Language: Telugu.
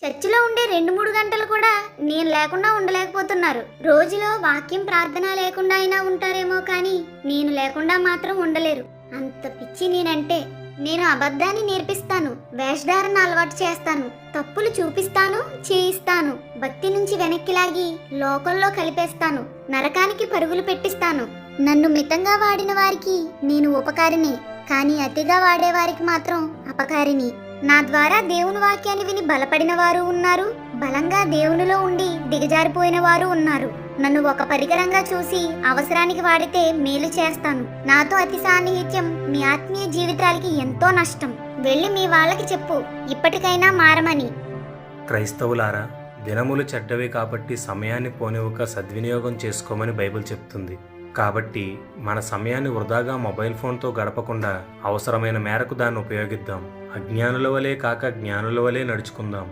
చర్చిలో ఉండే 2-3 గంటలు కూడా నేను లేకుండా ఉండలేకపోతున్నారు. రోజులో వాక్యం ప్రార్థన లేకుండా అయినా ఉంటారేమో కానీ నేను లేకుండా మాత్రం ఉండలేరు. అంత పిచ్చి నేనంటే. నేను అబద్ధాన్ని నేర్పిస్తాను, వేషధారణ అలవాటు చేస్తాను, తప్పులు చూపిస్తాను, చేయిస్తాను, భక్తి నుంచి వెనక్కి లాగి లోకంలో కలిపేస్తాను, నరకానికి పరుగులు పెట్టిస్తాను. నన్ను మితంగా వాడిన వారికి నేను ఉపకారిని, కానీ అతిగా వాడేవారికి మాత్రం అపకారిని. నా ద్వారా దేవుని వాక్యాన్ని విని బలపడిన వారు ఉన్నారు, బలంగా దేవునిలో ఉండి దిగజారిపోయిన వారు ఉన్నారు. నన్ను ఒక పరికరంగా చూసి అవసరానికి వాడితే మేలు చేస్తాను. నాతో అతి సాన్నిహిత్యం మీ ఆత్మీయ జీవితాలకి ఎంతో నష్టం. వెళ్ళి మీ వాళ్ళకి చెప్పు, ఇప్పటికైనా మారమని. క్రైస్తవులారా, దినములు చెడ్డవి కాబట్టి సమయాన్ని పోనివ్వక సద్వినియోగం చేసుకోమని బైబిల్ చెప్తుంది. కాబట్టి మన సమయాన్ని వృధాగా మొబైల్ ఫోన్తో గడపకుండా అవసరమైన మేరకు దాన్ని ఉపయోగిద్దాం. అజ్ఞానుల వలె కాక జ్ఞానుల వలె నడుచుకుందాం.